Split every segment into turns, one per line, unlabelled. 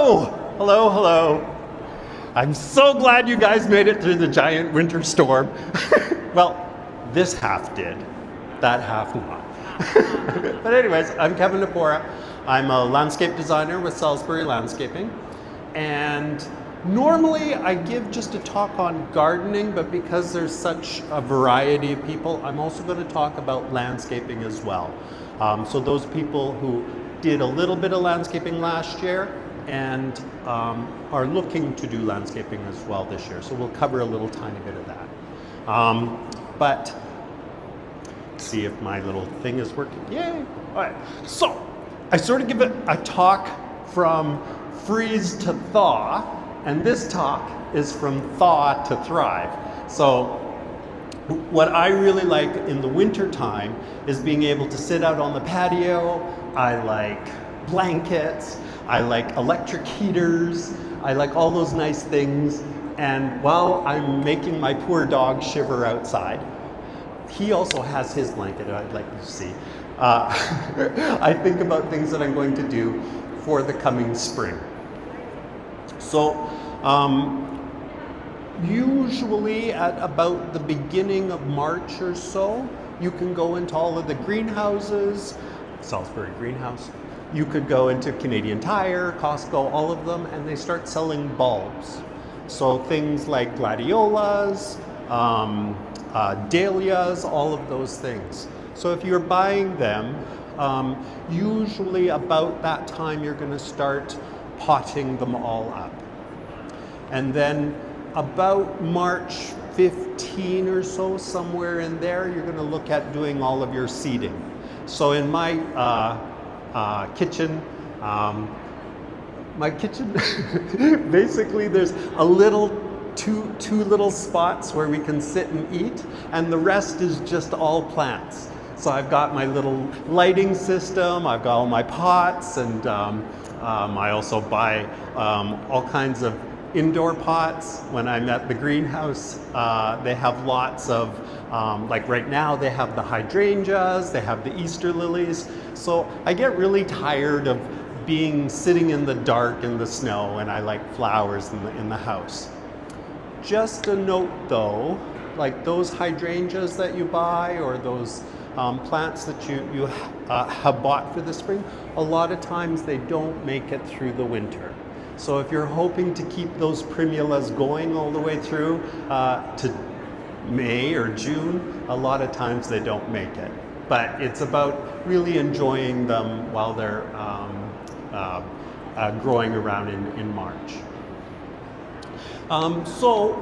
Hello! Hello, hello. I'm so glad you guys made it through the giant winter storm. Well, this half did, that half not. But anyways, I'm Kevin Napora. I'm a landscape designer with Salisbury Landscaping. And normally I give just a talk on gardening, but because there's such a variety of people, I'm also going to talk about landscaping as well. So those people who did a little bit of landscaping last year and are looking to do landscaping as well this year. So we'll cover a little tiny bit of that. But see if my little thing is working. Yay! All right. So I sort of give it a talk from freeze to thaw, and this talk is from thaw to thrive. So what I really like in the winter time is being able to sit out on the patio. I like blankets, I like electric heaters, I like all those nice things. And while I'm making my poor dog shiver outside, he also has his blanket I'd like you to see. I think about things that I'm going to do for the coming spring. So usually at about the beginning of March or so, you can go into all of the greenhouses, Salisbury greenhouse. You could go into Canadian Tire, Costco, all of them, and they start selling bulbs. So things like gladiolas, dahlias, all of those things. So if you're buying them, usually about that time you're going to start potting them all up. And then about March 15 or so, somewhere in there, you're going to look at doing all of your seeding. So in my kitchen, basically there's a little two little spots where we can sit and eat, and the rest is just all plants. So I've got my little lighting system, I've got all my pots, and I also buy all kinds of indoor pots. When I'm at the greenhouse, they have lots of, like right now they have the hydrangeas, they have the Easter lilies. So I get really tired of sitting in the dark in the snow, and I like flowers in the house. Just a note though, like those hydrangeas that you buy or those plants that you have bought for the spring, a lot of times they don't make it through the winter. So if you're hoping to keep those primulas going all the way through to May or June, a lot of times they don't make it. But it's about really enjoying them while they're growing around in March. So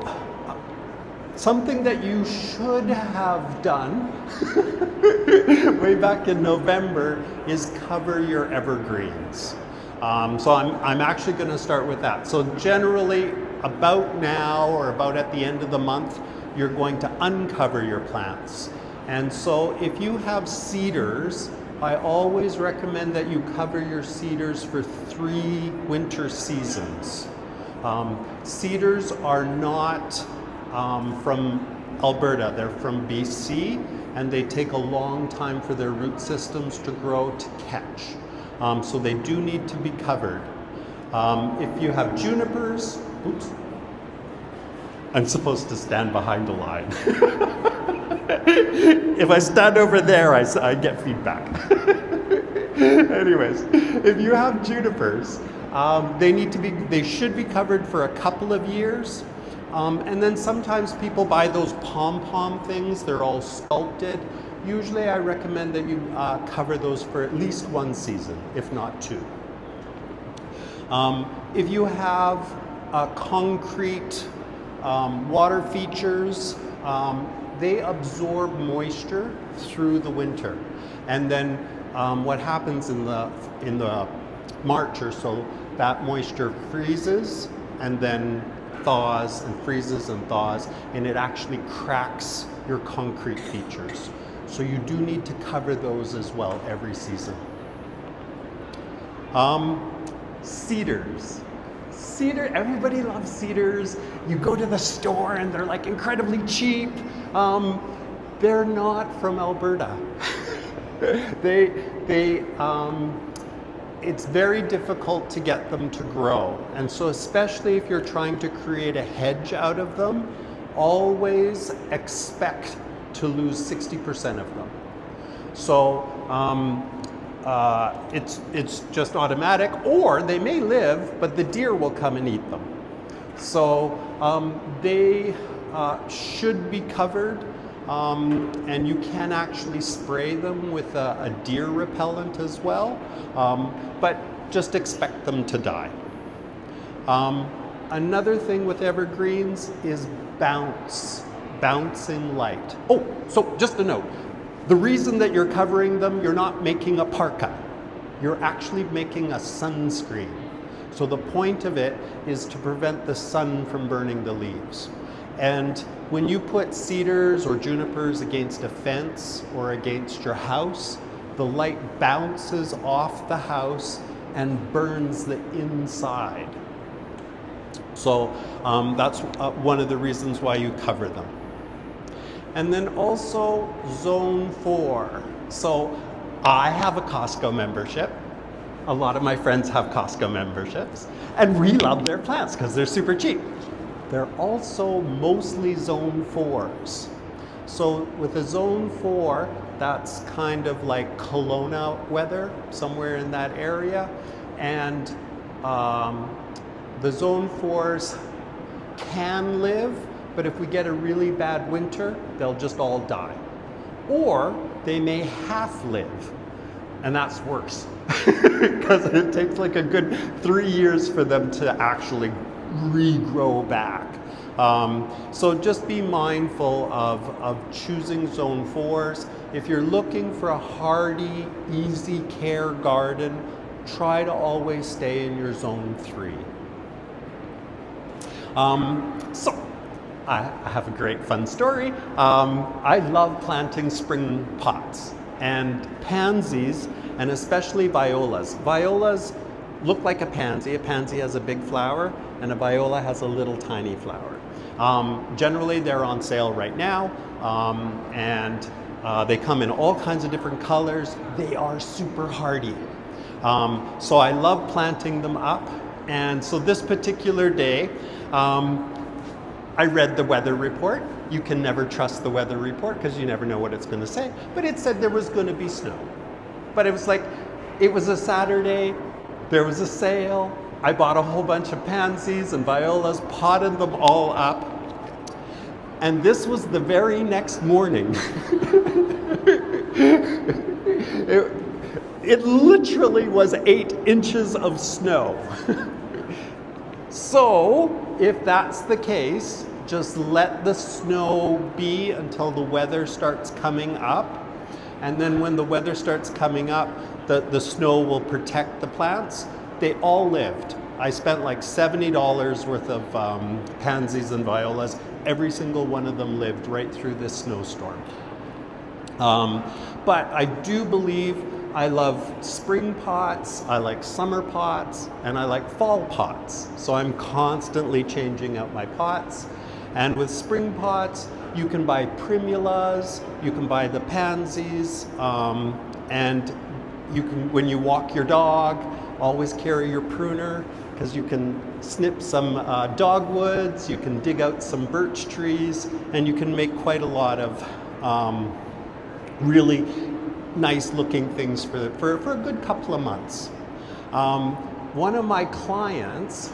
something that you should have done way back in November is cover your evergreens. So I'm actually going to start with that. So generally about now or about at the end of the month, you're going to uncover your plants. And so if you have cedars, I always recommend that you cover your cedars for 3 winter seasons. Cedars are not from Alberta, they're from BC, and they take a long time for their root systems to grow to catch. So they do need to be covered. If you have junipers, oops, I'm supposed to stand behind a line. If I stand over there, I get feedback. Anyways, if you have junipers, they should be covered for a couple of years. And then sometimes people buy those pom-pom things, they're all sculpted. Usually I recommend that you cover those for at least 1 season, if not 2. If you have concrete water features, they absorb moisture through the winter. And then what happens in the March or so, that moisture freezes and then thaws and freezes and thaws, and it actually cracks your concrete features. So you do need to cover those as well every season. Cedars. Everybody loves cedars. You go to the store and they're like incredibly cheap. They're not from Alberta. it's very difficult to get them to grow. And so especially if you're trying to create a hedge out of them, always expect to lose 60% of them. So it's just automatic, or they may live, but the deer will come and eat them. So they should be covered, and you can actually spray them with a deer repellent as well, but just expect them to die. Another thing with evergreens is bouncing light. Oh, so just a note. The reason that you're covering them, you're not making a parka. You're actually making a sunscreen. So the point of it is to prevent the sun from burning the leaves. And when you put cedars or junipers against a fence or against your house, the light bounces off the house and burns the inside. So that's one of the reasons why you cover them. And then also Zone 4. So I have a Costco membership. A lot of my friends have Costco memberships, and we love their plants because they're super cheap. They're also mostly Zone 4s. So with a Zone 4, that's kind of like Kelowna weather, somewhere in that area. And the Zone 4s can live, but if we get a really bad winter, they'll just all die. Or they may half live, and that's worse because it takes like a good 3 years for them to actually regrow back. So just be mindful of choosing Zone 4s. If you're looking for a hardy, easy care garden, try to always stay in your Zone 3. So I have a great fun story. I love planting spring pots and pansies, and especially violas. Violas look like a pansy. A pansy has a big flower, and a viola has a little tiny flower. Generally, they're on sale right now, and they come in all kinds of different colors. They are super hardy. So I love planting them up. And so this particular day, I read the weather report. You can never trust the weather report because you never know what it's going to say. But it said there was going to be snow. But it was like, it was a Saturday, there was a sale. I bought a whole bunch of pansies and violas, potted them all up. And this was the very next morning. It literally was 8 inches of snow. So, if that's the case, just let the snow be until the weather starts coming up. And then when the weather starts coming up, the snow will protect the plants. They all lived. I spent like $70 worth of pansies and violas. Every single one of them lived right through this snowstorm. But I do believe I love spring pots, I like summer pots, and I like fall pots. So I'm constantly changing out my pots. And with spring pots, you can buy primulas, you can buy the pansies, and you can, when you walk your dog, always carry your pruner, because you can snip some dogwoods, you can dig out some birch trees, and you can make quite a lot of really nice looking things for a good couple of months. One of my clients,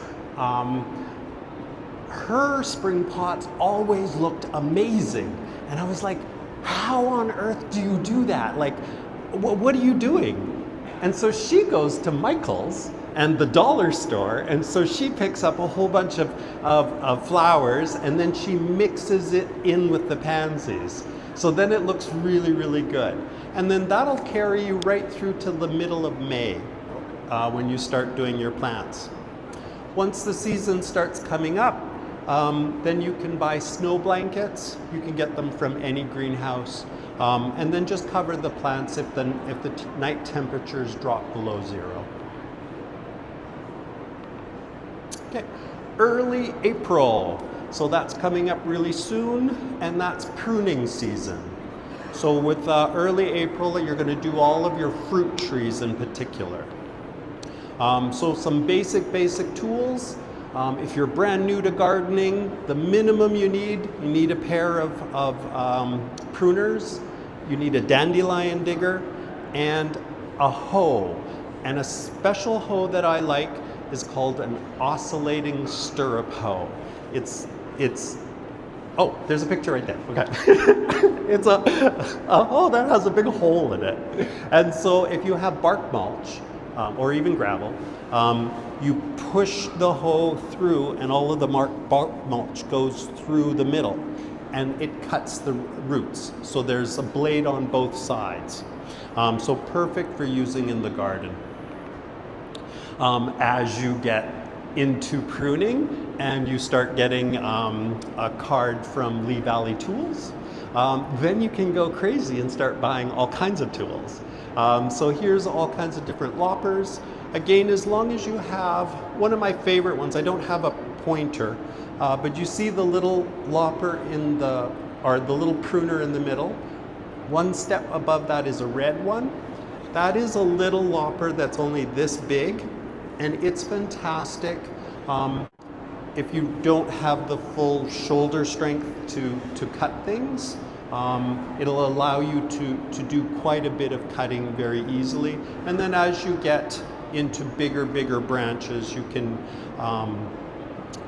her spring pots always looked amazing. And I was like, how on earth do you do that? Like, what are you doing? And so she goes to Michael's and the dollar store, and so she picks up a whole bunch of flowers, and then she mixes it in with the pansies. So then it looks really, really good. And then that'll carry you right through to the middle of May when you start doing your plants. Once the season starts coming up, then you can buy snow blankets. You can get them from any greenhouse. And then just cover the plants if the night temperatures drop below 0. Okay, early April. So that's coming up really soon, and that's pruning season. So with early April, you're going to do all of your fruit trees in particular. So some basic tools. If you're brand new to gardening, the minimum you need a pair of pruners, you need a dandelion digger, and a hoe. And a special hoe that I like is called an oscillating stirrup hoe. Oh, there's a picture right there. Okay. It's a hoe that has a big hole in it. And so if you have bark mulch, or even gravel, you push the hoe through and all of the bark mulch goes through the middle and it cuts the roots. So there's a blade on both sides. So perfect for using in the garden. As you get into pruning and you start getting a card from Lee Valley Tools, then you can go crazy and start buying all kinds of tools. So here's all kinds of different loppers. Again, as long as you have, one of my favorite ones, I don't have a pointer, but you see the little lopper or the little pruner in the middle. One step above that is a red one. That is a little lopper that's only this big, and it's fantastic if you don't have the full shoulder strength to cut things. It'll allow you to do quite a bit of cutting very easily. And then as you get into bigger branches, you can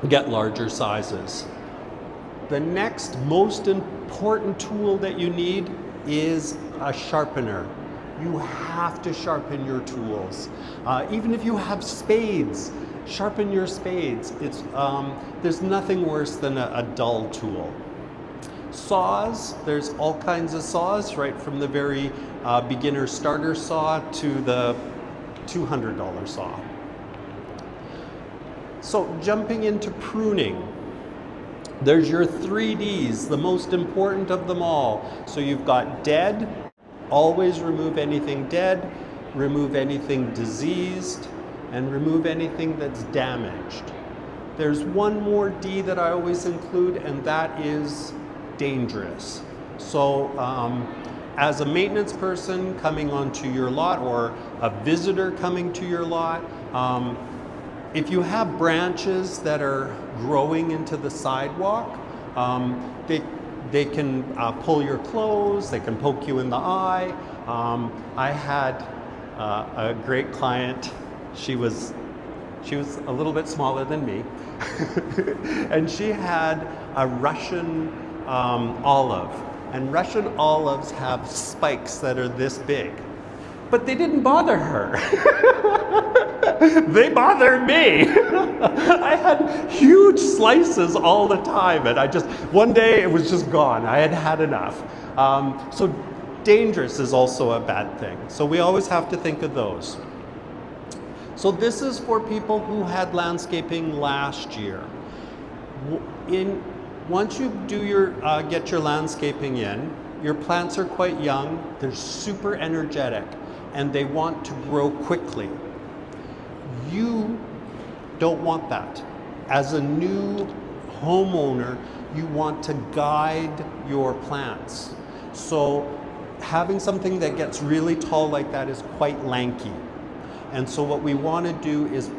get larger sizes. The next most important tool that you need is a sharpener. You have to sharpen your tools. Even if you have spades, sharpen your spades. There's nothing worse than a dull tool. Saws, there's all kinds of saws, right from the very beginner starter saw to the $200 saw. So jumping into pruning, there's your 3Ds, the most important of them all. So you've got dead, always remove anything dead, remove anything diseased, and remove anything that's damaged. There's one more D that I always include, and that is dangerous. So as a maintenance person coming onto your lot or a visitor coming to your lot, if you have branches that are growing into the sidewalk, they can pull your clothes, they can poke you in the eye. I had a great client. She was a little bit smaller than me, and she had a Russian olive. And Russian olives have spikes that are this big. But they didn't bother her. They bothered me. I had huge slices all the time, and one day it was just gone. I had had enough. So dangerous is also a bad thing. So we always have to think of those. So this is for people who had landscaping last year. Once you do get your landscaping in, your plants are quite young, they're super energetic, and they want to grow quickly. You don't want that. As a new homeowner, you want to guide your plants. So having something that gets really tall like that is quite lanky. And so what we want to do is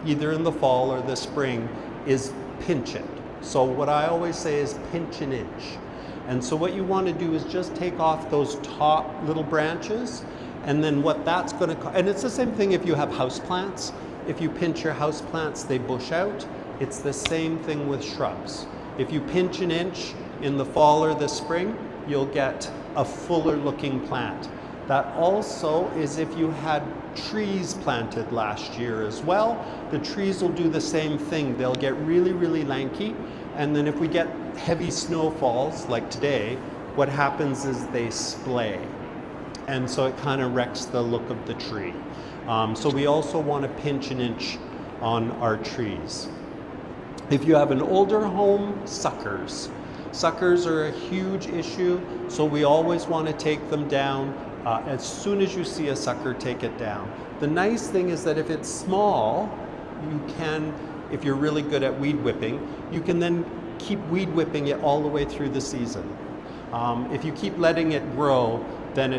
either in the fall or the spring is pinch it. So what I always say is pinch an inch. And so what you want to do is just take off those top little branches, and then what that's going to, and it's the same thing if you have houseplants. If you pinch your houseplants, they bush out. It's the same thing with shrubs. If you pinch an inch in the fall or the spring, you'll get a fuller looking plant. That also is if you had trees planted last year as well. The trees will do the same thing. They'll get really, really lanky. And then if we get heavy snowfalls like today, what happens is they splay. And so it kind of wrecks the look of the tree. So we also want to pinch an inch on our trees. If you have an older home, suckers. Suckers are a huge issue, so we always want to take them down. As soon as you see a sucker, take it down. The nice thing is that if it's small, you can, if you're really good at weed whipping, you can then keep weed whipping it all the way through the season. If you keep letting it grow, then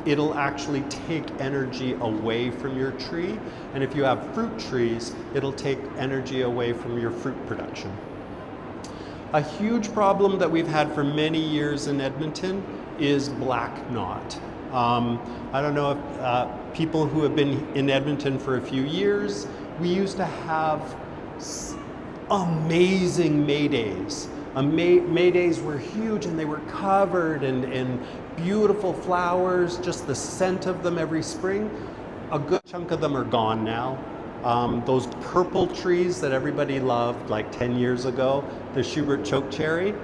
it'll actually take energy away from your tree. And if you have fruit trees, it'll take energy away from your fruit production. A huge problem that we've had for many years in Edmonton is black knot. I don't know if people who have been in Edmonton for a few years, we used to have amazing May days. May days were huge, and they were covered in beautiful flowers, just the scent of them every spring. A good chunk of them are gone now. Those purple trees that everybody loved like 10 years ago, the Schubert chokecherry,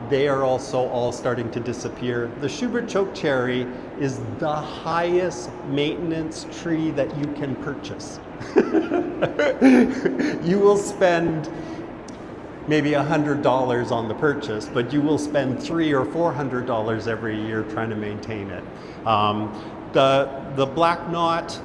they are also all starting to disappear. The Schubert chokecherry is the highest maintenance tree that you can purchase. You will spend maybe $100 on the purchase, but you will spend $300 or $400 every year trying to maintain it. The black knot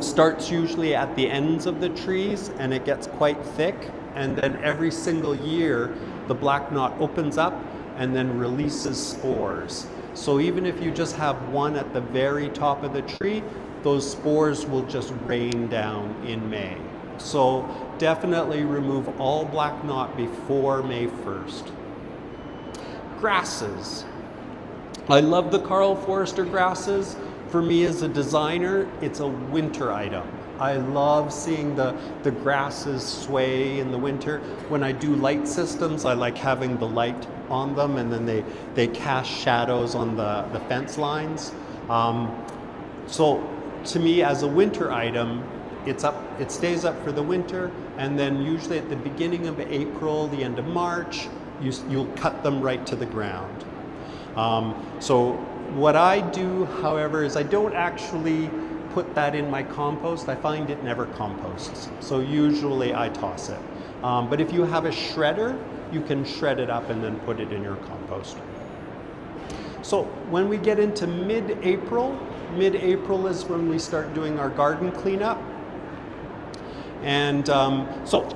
starts usually at the ends of the trees, and it gets quite thick, and then every single year the black knot opens up and then releases spores. So even if you just have one at the very top of the tree, those spores will just rain down in May. So definitely remove all black knot before May 1st. Grasses. I love the Karl Forester grasses. For me as a designer, it's a winter item. I love seeing the grasses sway in the winter. When I do light systems, I like having the light on them, and then they cast shadows on the fence lines. So to me, as a winter item, it stays up for the winter, and then usually at the beginning of April, the end of March, you'll cut them right to the ground. So what I do, however, is I don't actually put that in my compost. I find it never composts. So usually I toss it. But if you have a shredder, you can shred it up and then put it in your compost. So when we get into mid-April is when we start doing our garden cleanup. And so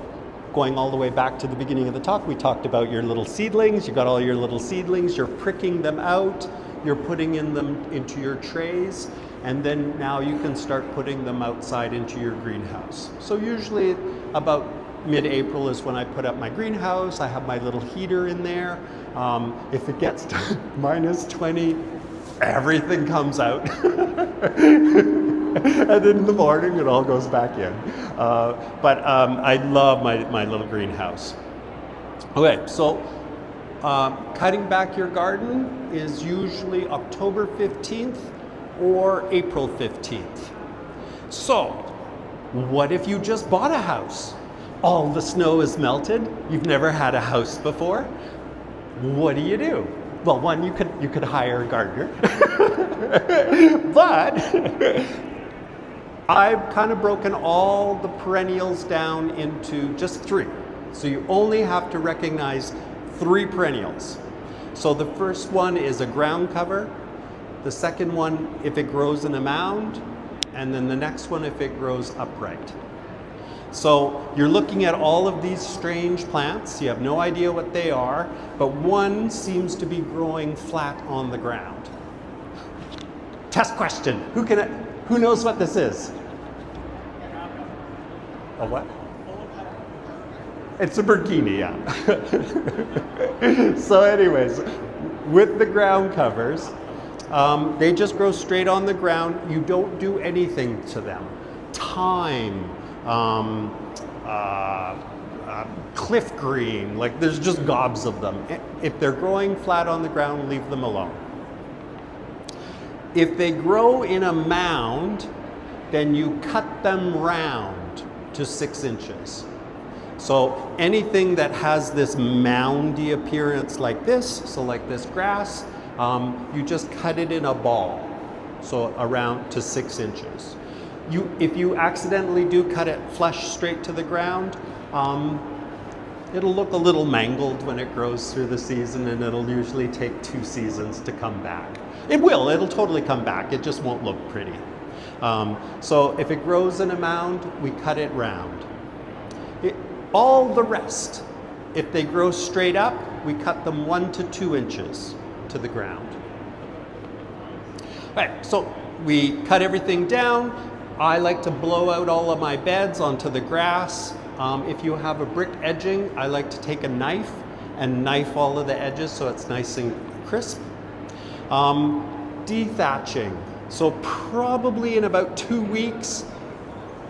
going all the way back to the beginning of the talk, we talked about your little seedlings. You got all your little seedlings, you're pricking them out, you're putting them into your trays, and then now you can start putting them outside into your greenhouse. So usually about mid-April is when I put up my greenhouse. I have my little heater in there. If it gets to -20, everything comes out. And then in the morning, it all goes back in. But I love my little greenhouse. Okay, so cutting back your garden is usually October 15th or April 15th. So, what if you just bought a house? All the snow is melted. You've never had a house before. What do? Well, one, you could hire a gardener. But I've kind of broken all the perennials down into just 3. So you only have to recognize 3 perennials. So the first one is a ground cover. The second one, if it grows in a mound. And then the next one, if it grows upright. So you're looking at all of these strange plants. You have no idea what they are, but one seems to be growing flat on the ground. Test question. Who knows what this is? A what? It's a burkini, yeah. So anyways, with the ground covers, they just grow straight on the ground. You don't do anything to them. Thyme, cliff green, like there's just gobs of them. If they're growing flat on the ground, leave them alone. If they grow in a mound, then you cut them round to 6 inches. So anything that has this moundy appearance like this, so like this grass, you just cut it in a ball, so around to 6 inches. If you accidentally do cut it flush straight to the ground, it'll look a little mangled when it grows through the season, and it'll usually take 2 seasons to come back. It'll totally come back, it just won't look pretty. So if it grows in a mound, we cut it round. All the rest, if they grow straight up, we cut them 1 to 2 inches. to the ground. All right, so we cut everything down. I like to blow out all of my beds onto the grass. If you have a brick edging, I like to take a knife and knife all of the edges so it's nice and crisp. Dethatching. So probably in about 2 weeks,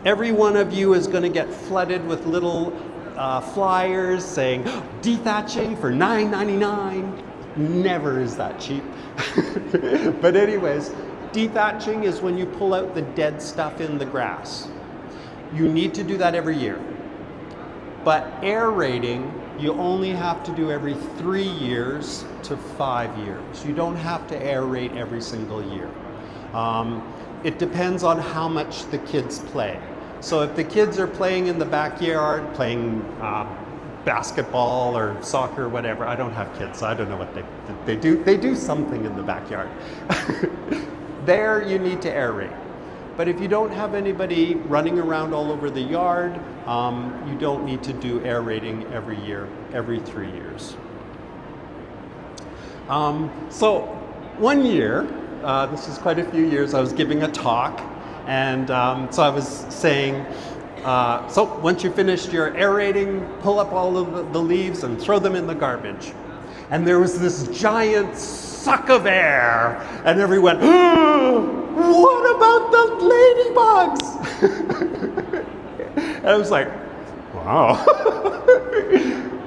every one of you is going to get flooded with little flyers saying dethatching for $9.99. Never is that cheap. But anyways, dethatching is when you pull out the dead stuff in the grass. You need to do that every year. But aerating, you only have to do every 3 years to 5 years. You don't have to aerate every single year. It depends on how much the kids play. So if the kids are playing in the backyard, playing basketball or soccer or whatever, I don't have kids, so I don't know what they do. They do something in the backyard. There you need to aerate. But if you don't have anybody running around all over the yard, you don't need to do aerating every year, every 3 years. So one year, this is quite a few years, I was giving a talk, and so I was saying, so once you finished your aerating, pull up all of the leaves and throw them in the garbage. And there was this giant suck of air, and everyone, oh, what about the ladybugs? And I was like, wow.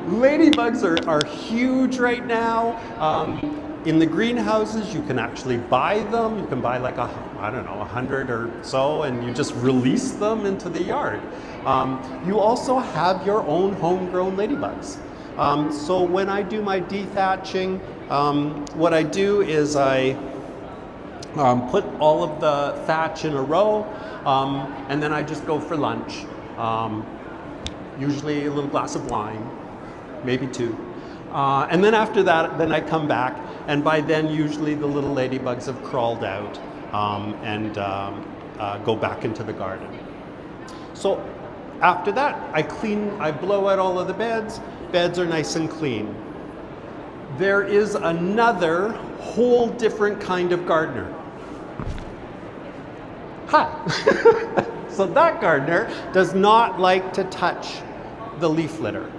Ladybugs are huge right now. In the greenhouses, you can actually buy them. You can buy like 100 or so, and you just release them into the yard. You also have your own homegrown ladybugs. So when I do my dethatching, what I do is I put all of the thatch in a row, and then I just go for lunch. Usually a little glass of wine, maybe 2. And then after that, then I come back, and by then usually the little ladybugs have crawled out and go back into the garden. So after that, I blow out all of the beds. Beds are nice and clean. There is another whole different kind of gardener. Hi. So that gardener does not like to touch the leaf litter.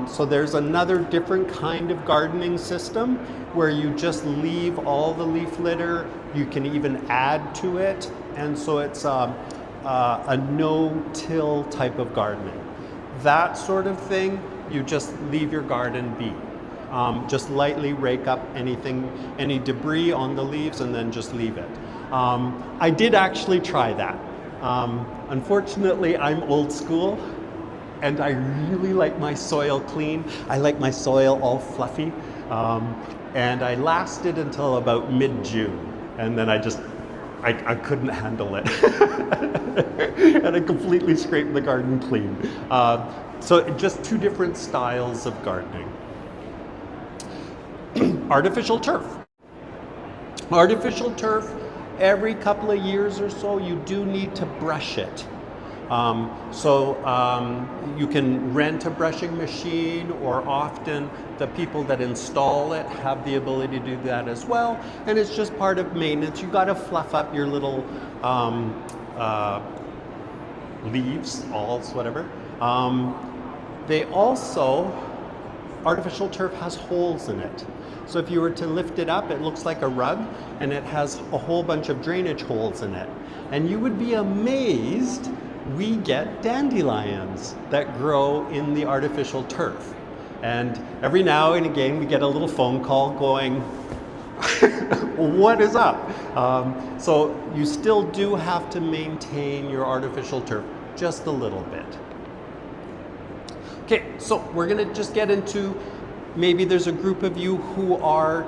So there's another different kind of gardening system where you just leave all the leaf litter. You can even add to it. And so it's a no-till type of gardening. That sort of thing, you just leave your garden be. Just lightly rake up any debris on the leaves, and then just leave it. I did actually try that. Unfortunately, I'm old school, and I really like my soil clean. I like my soil all fluffy. And I lasted until about mid-June, and then I couldn't handle it. And I completely scraped the garden clean. So just 2 different styles of gardening. Artificial turf. Artificial turf, every couple of years or so, you do need to brush it. You can rent a brushing machine, or often the people that install it have the ability to do that as well. And it's just part of maintenance. You got to fluff up your little leaves, alls, whatever. Artificial turf has holes in it. So if you were to lift it up, it looks like a rug, and it has a whole bunch of drainage holes in it. And you would be amazed, we get dandelions that grow in the artificial turf. And every now and again, we get a little phone call going, what is up? So you still do have to maintain your artificial turf just a little bit. Okay, so we're gonna just get into, maybe there's a group of you who are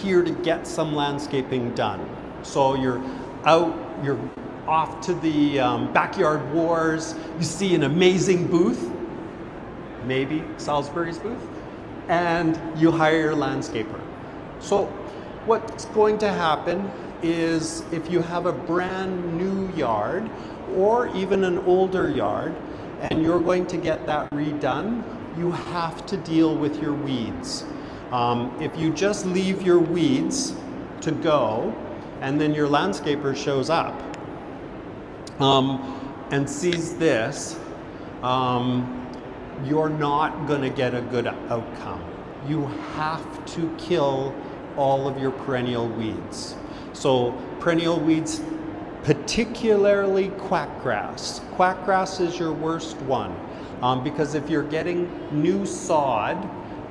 here to get some landscaping done. So you're off to the backyard wars, you see an amazing booth, maybe Salisbury's booth, and you hire your landscaper. So what's going to happen is, if you have a brand new yard or even an older yard and you're going to get that redone, you have to deal with your weeds. If you just leave your weeds to go, and then your landscaper shows up and sees this, you're not going to get a good outcome. You have to kill all of your perennial weeds. So perennial weeds, particularly quackgrass. Quackgrass is your worst one because if you're getting new sod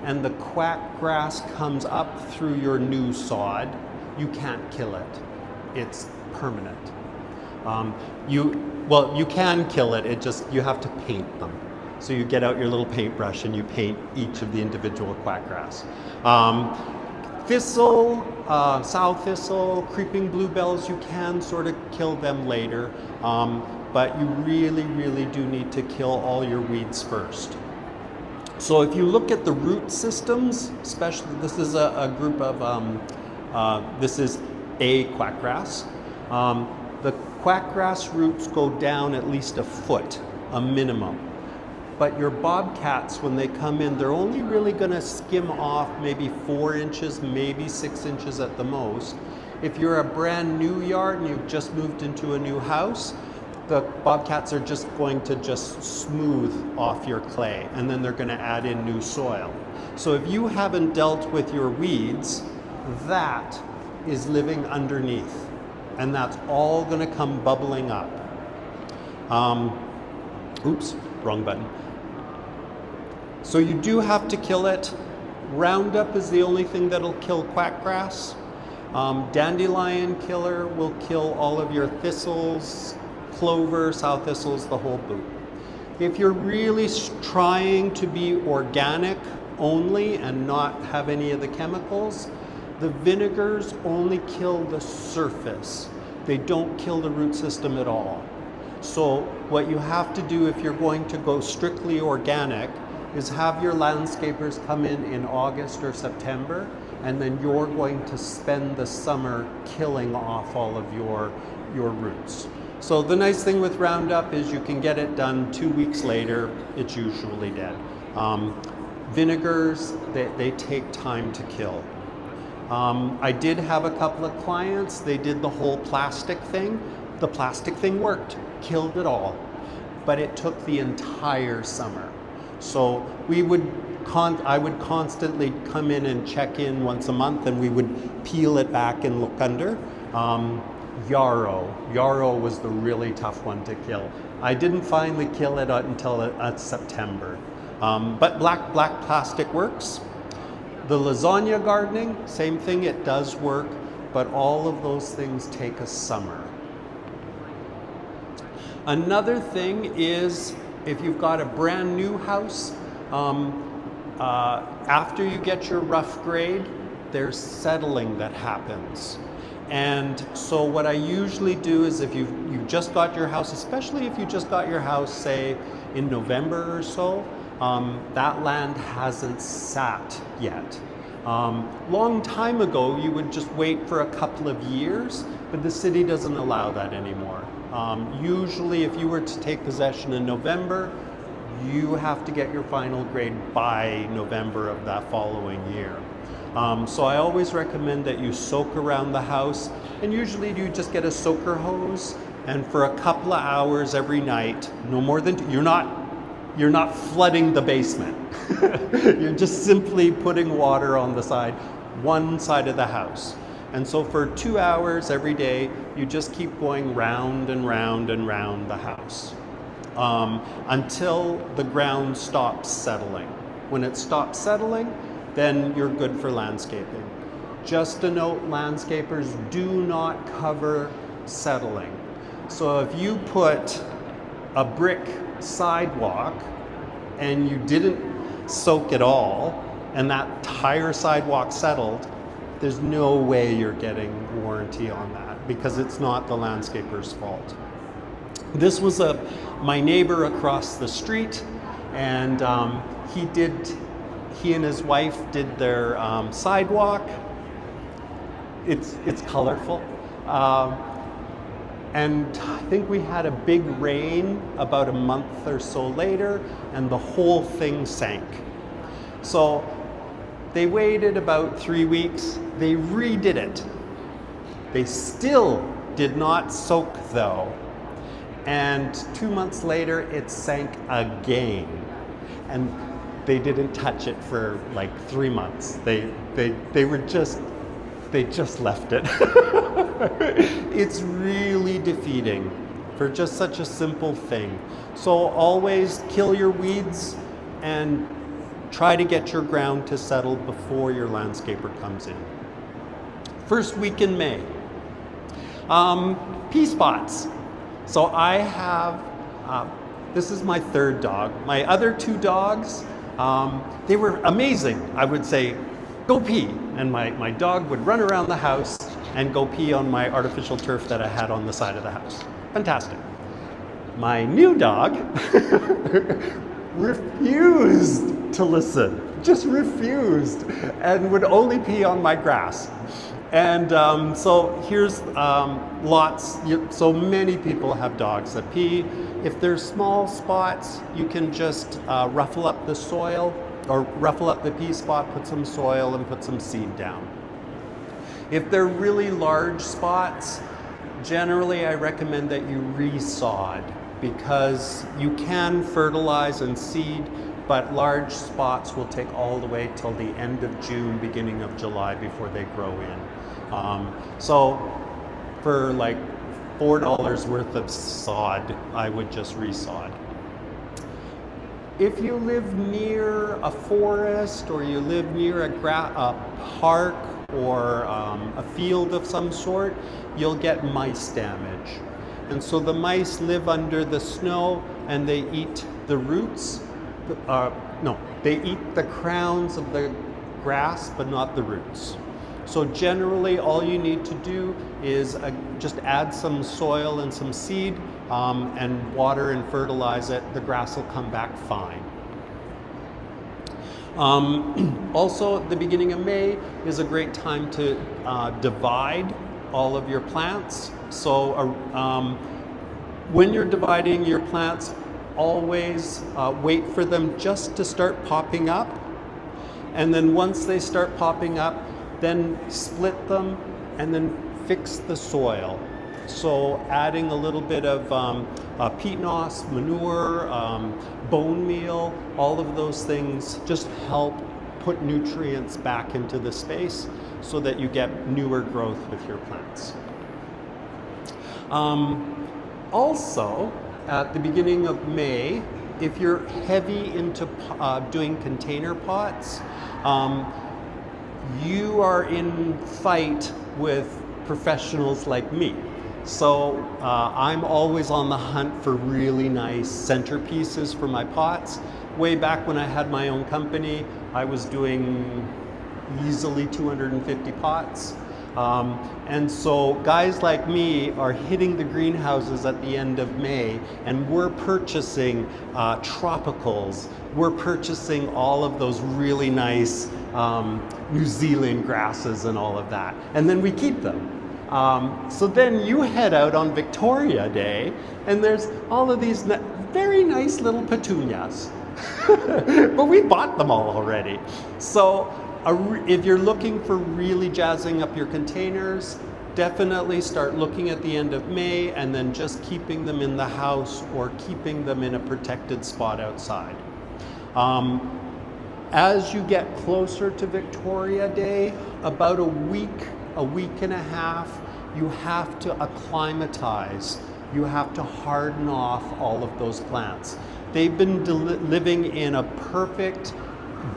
and the quackgrass comes up through your new sod, you can't kill it. It's permanent. You can kill it, you have to paint them. So you get out your little paintbrush and you paint each of the individual quackgrass. Thistle, sow thistle, creeping bluebells, you can sort of kill them later, but you really, really do need to kill all your weeds first. So if you look at the root systems, especially, this is a group of, this is a quackgrass. The quackgrass roots go down at least a foot, a minimum. But your bobcats, when they come in, they're only really going to skim off maybe 4 inches, maybe 6 inches at the most. If you're a brand new yard and you've just moved into a new house, the bobcats are just going to just smooth off your clay, and then they're going to add in new soil. So if you haven't dealt with your weeds, that is living underneath, and that's all going to come bubbling up. Oops, wrong button. So you do have to kill it. Roundup is the only thing that'll kill quackgrass. Dandelion killer will kill all of your thistles, clover, sow thistles, the whole boot. If you're really trying to be organic only and not have any of the chemicals, the vinegars only kill the surface. They don't kill the root system at all. So what you have to do if you're going to go strictly organic is have your landscapers come in August or September, and then you're going to spend the summer killing off all of your roots. So the nice thing with Roundup is you can get it done 2 weeks later, it's usually dead. Vinegars, they take time to kill. I did have a couple of clients, they did the whole plastic thing. The plastic thing worked, killed it all, but it took the entire summer. So I would constantly come in and check in once a month, and we would peel it back and look under. Yarrow was the really tough one to kill. I didn't finally kill it until September. But black plastic works. The lasagna gardening, same thing, it does work, but all of those things take a summer. Another thing is, if you've got a brand new house, after you get your rough grade, there's settling that happens. And so what I usually do is if you've just got your house, especially if you just got your house, say, in November or so, that land hasn't sat yet. Long time ago, you would just wait for a couple of years, but the city doesn't allow that anymore. Usually, if you were to take possession in November, you have to get your final grade by November of that following year. So I always recommend that you soak around the house, and usually you just get a soaker hose, and for a couple of hours every night, no more than you're not flooding the basement. You're just simply putting water on the side, one side of the house. And so for 2 hours every day, you just keep going round and round and round the house until the ground stops settling. When it stops settling, then you're good for landscaping. Just a note, landscapers do not cover settling. So if you put a brick sidewalk and you didn't soak at all, and that entire sidewalk settled, there's no way you're getting warranty on that because it's not the landscaper's fault. This was my neighbor across the street, and he and his wife did their sidewalk. It's colorful. And I think we had a big rain about a month or so later, and the whole thing sank. So They waited about 3 weeks. They redid it. They still did not soak though. And 2 months later, it sank again. And they didn't touch it for like 3 months. They just left it. It's really defeating for just such a simple thing. So always kill your weeds and try to get your ground to settle before your landscaper comes in. First week in May. Pea spots. So I have, this is my third dog. My other 2 dogs, they were amazing. I would say, go pee. And my dog would run around the house and go pee on my artificial turf that I had on the side of the house. Fantastic. My new dog refused to listen, just refused, and would only pee on my grass. And so here's so many people have dogs that pee. If there's small spots, you can just ruffle up the soil or ruffle up the pea spot, put some soil and put some seed down. If they're really large spots, generally I recommend that you resod, because you can fertilize and seed, but large spots will take all the way till the end of June, beginning of July before they grow in. So for like $4 worth of sod, I would just resod. If you live near a forest or you live near a park or a field of some sort, you'll get mice damage. And so the mice live under the snow and they eat the roots. They eat the crowns of the grass, but not the roots. So generally all you need to do is just add some soil and some seed and water and fertilize it. The grass will come back fine. Also, the beginning of May is a great time to divide all of your plants. So when you're dividing your plants, always wait for them just to start popping up. And then once they start popping up, then split them and then fix the soil. So adding a little bit of peat moss, manure, bone meal, all of those things just help put nutrients back into the space so that you get newer growth with your plants. Also, at the beginning of May, if you're heavy into doing container pots, you are in fight with professionals like me. So I'm always on the hunt for really nice centerpieces for my pots. Way back when I had my own company, I was doing easily 250 pots. And so guys like me are hitting the greenhouses at the end of May, and we're purchasing tropicals. We're purchasing all of those really nice New Zealand grasses and all of that. And then we keep them. So then you head out on Victoria Day, and there's all of these very nice little petunias. But we bought them all already. So if you're looking for really jazzing up your containers, definitely start looking at the end of May and then just keeping them in the house or keeping them in a protected spot outside. As you get closer to Victoria Day, about a week and a half, you have to acclimatize. You have to harden off all of those plants. They've been living in a perfect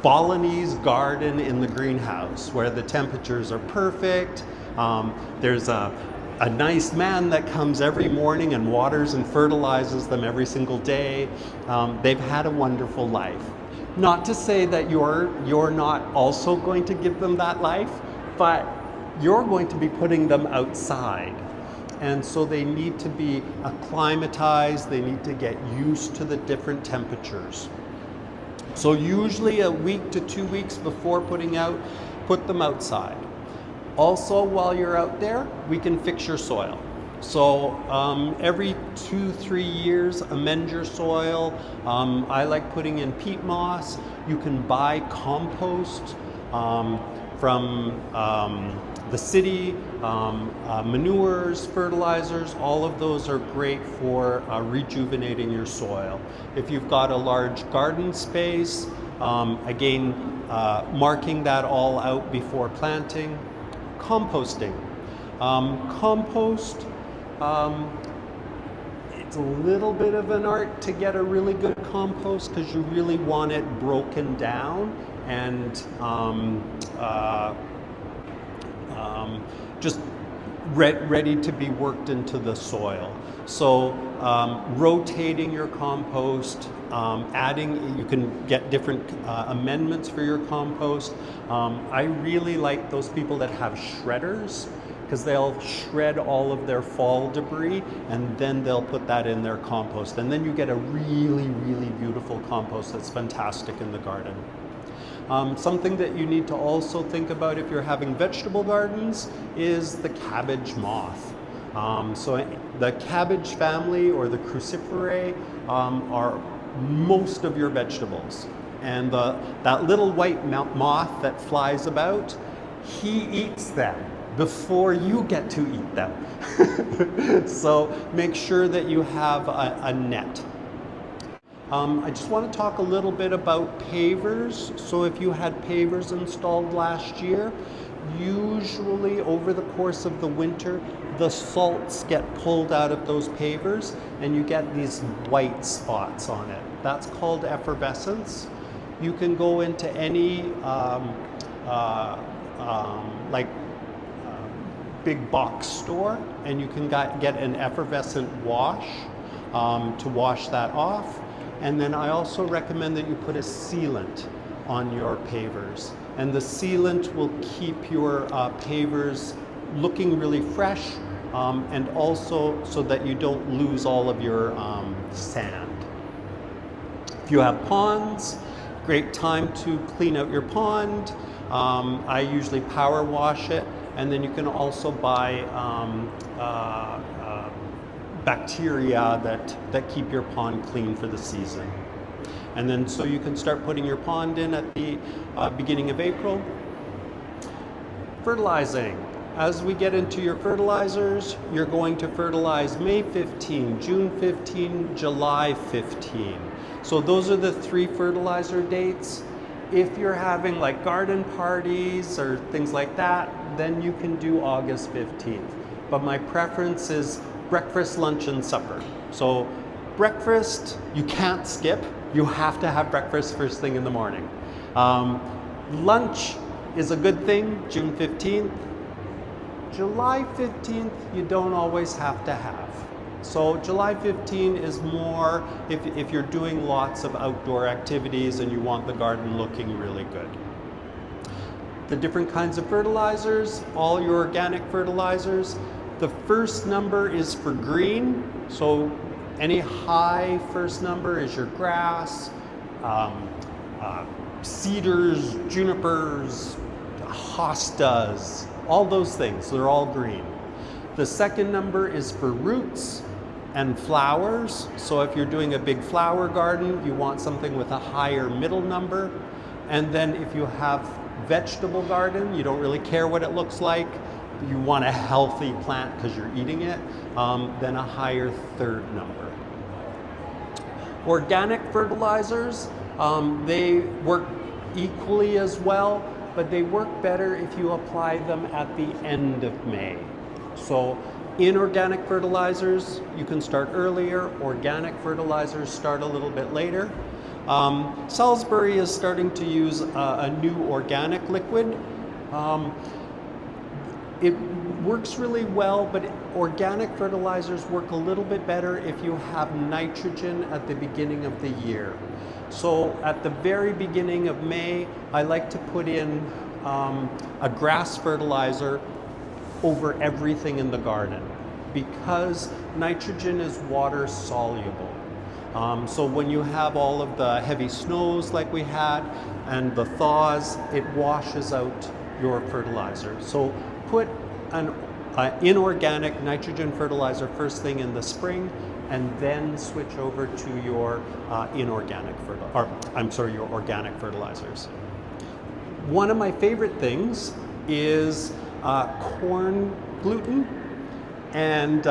Balinese garden in the greenhouse where the temperatures are perfect. There's a nice man that comes every morning and waters and fertilizes them every single day. They've had a wonderful life. Not to say that you're not also going to give them that life, but you're going to be putting them outside. And so they need to be acclimatized, they need to get used to the different temperatures. So usually a week to 2 weeks before putting out, put them outside. Also, while you're out there, we can fix your soil. So every 2-3 years, amend your soil. I like putting in peat moss. You can buy compost. from the city, manures, fertilizers, all of those are great for rejuvenating your soil. If you've got a large garden space, again, marking that all out before planting. Composting. Compost, it's a little bit of an art to get a really good compost because you really want it broken down and just ready to be worked into the soil. So rotating your compost, adding, you can get different amendments for your compost. I really like those people that have shredders because they'll shred all of their fall debris and then they'll put that in their compost. And then you get a really, really beautiful compost that's fantastic in the garden. Something that you need to also think about if you're having vegetable gardens is the cabbage moth. So the cabbage family or the cruciferae are most of your vegetables. And that little white moth that flies about, he eats them before you get to eat them. So make sure that you have a net. I just want to talk a little bit about pavers. So if you had pavers installed last year, usually over the course of the winter, the salts get pulled out of those pavers and you get these white spots on it. That's called effervescence. You can go into any big box store and you can get an effervescent wash to wash that off. And then I also recommend that you put a sealant on your pavers. And the sealant will keep your pavers looking really fresh and also so that you don't lose all of your sand. If you have ponds, great time to clean out your pond. I usually power wash it, and then you can also buy bacteria that keep your pond clean for the season. And then so you can start putting your pond in at the beginning of April. Fertilizing. As we get into your fertilizers, you're going to fertilize May 15, June 15, July 15. So those are the 3 fertilizer dates. If you're having like garden parties or things like that, then you can do August 15th. But my preference is breakfast, lunch, and supper. So breakfast, you can't skip. You have to have breakfast first thing in the morning. Lunch is a good thing, June 15th. July 15th, you don't always have to have. So July 15 is more if you're doing lots of outdoor activities and you want the garden looking really good. The different kinds of fertilizers, all your organic fertilizers. The first number is for green, so any high first number is your grass, cedars, junipers, hostas, all those things, they're all green. The second number is for roots and flowers, so if you're doing a big flower garden, you want something with a higher middle number. And then if you have vegetable garden, you don't really care what it looks like, you want a healthy plant because you're eating it, then a higher third number. Organic fertilizers, they work equally as well, but they work better if you apply them at the end of May. So inorganic fertilizers, you can start earlier. Organic fertilizers start a little bit later. Salisbury is starting to use a new organic liquid. It works really well, but organic fertilizers work a little bit better if you have nitrogen at the beginning of the year. So at the very beginning of May, I like to put in a grass fertilizer over everything in the garden because nitrogen is water soluble. So when you have all of the heavy snows like we had and the thaws, it washes out your fertilizer. So put an inorganic nitrogen fertilizer first thing in the spring and then switch over to your your organic fertilizers. One of my favorite things is corn gluten. And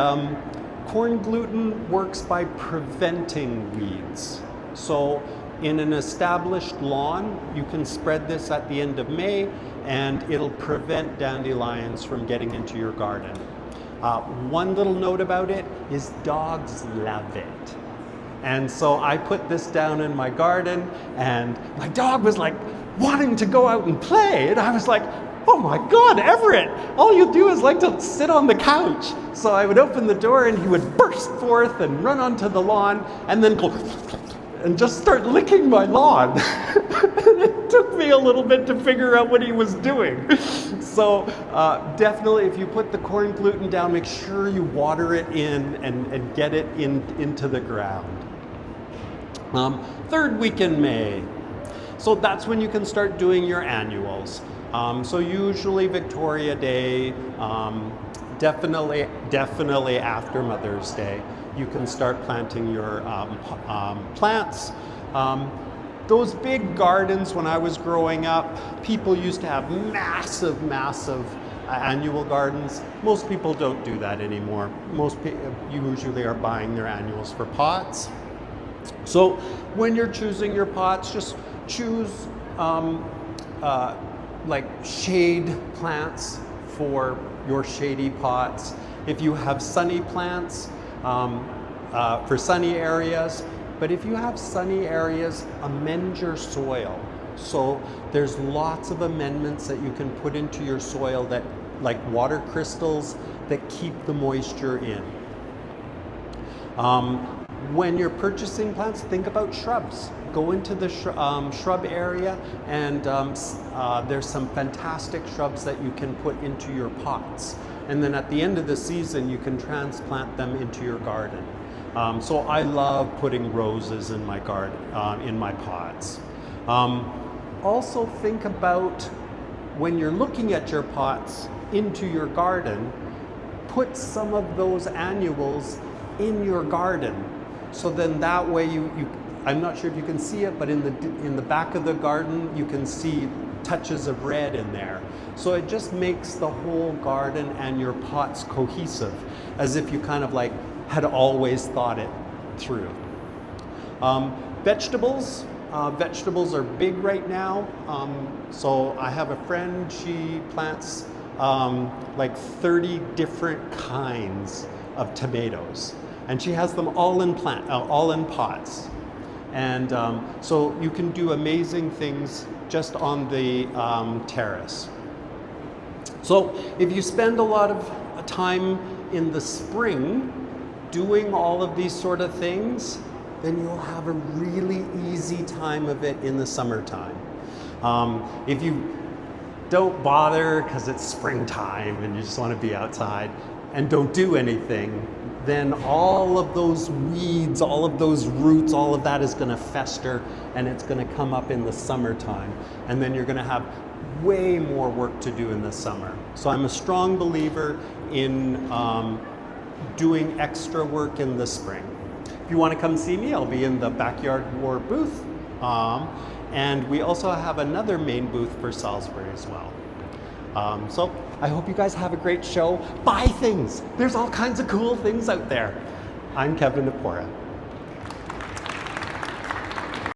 corn gluten works by preventing weeds. So in an established lawn, you can spread this at the end of May, and it'll prevent dandelions from getting into your garden. One little note about it is dogs love it. And so I put this down in my garden, and my dog was like wanting to go out and play. And I was like, oh my God, Everett, all you do is like to sit on the couch. So I would open the door and he would burst forth and run onto the lawn and then go and just start licking my lawn. It took me a little bit to figure out what he was doing. So definitely, if you put the corn gluten down, make sure you water it in and get it into the ground. Third week in May. So that's when you can start doing your annuals. So usually Victoria Day, definitely after Mother's Day, you can start planting your plants. Those big gardens, when I was growing up, people used to have massive annual gardens. Most people don't do that anymore. Most people usually are buying their annuals for pots. So when you're choosing your pots, just choose like shade plants for your shady pots. If you have sunny plants, for sunny areas, but if you have sunny areas, amend your soil. So there's lots of amendments that you can put into your soil, that like water crystals that keep the moisture in. When you're purchasing plants, think about shrubs. Go into the shrub area, and there's some fantastic shrubs that you can put into your pots. And then at the end of the season, you can transplant them into your garden. So I love putting roses in my garden, in my pots. Also think about, when you're looking at your pots into your garden, put some of those annuals in your garden. So then that way I'm not sure if you can see it, but in the back of the garden, you can see touches of red in there. So it just makes the whole garden and your pots cohesive, as if you kind of like had always thought it through. Vegetables are big right now. So I have a friend, she plants like 30 different kinds of tomatoes, and she has them all in pots. And so you can do amazing things just on the terrace. So if you spend a lot of time in the spring doing all of these sort of things, then you'll have a really easy time of it in the summertime. If you don't bother because it's springtime and you just want to be outside and don't do anything, then all of those weeds, all of those roots, all of that is going to fester, and it's going to come up in the summertime. And then you're going to have way more work to do in the summer. So I'm a strong believer in doing extra work in the spring. If you want to come see me, I'll be in the Backyard War booth. And we also have another main booth for Salisbury as well. So I hope you guys have a great show. Buy things. There's all kinds of cool things out there. I'm Kevin Napora.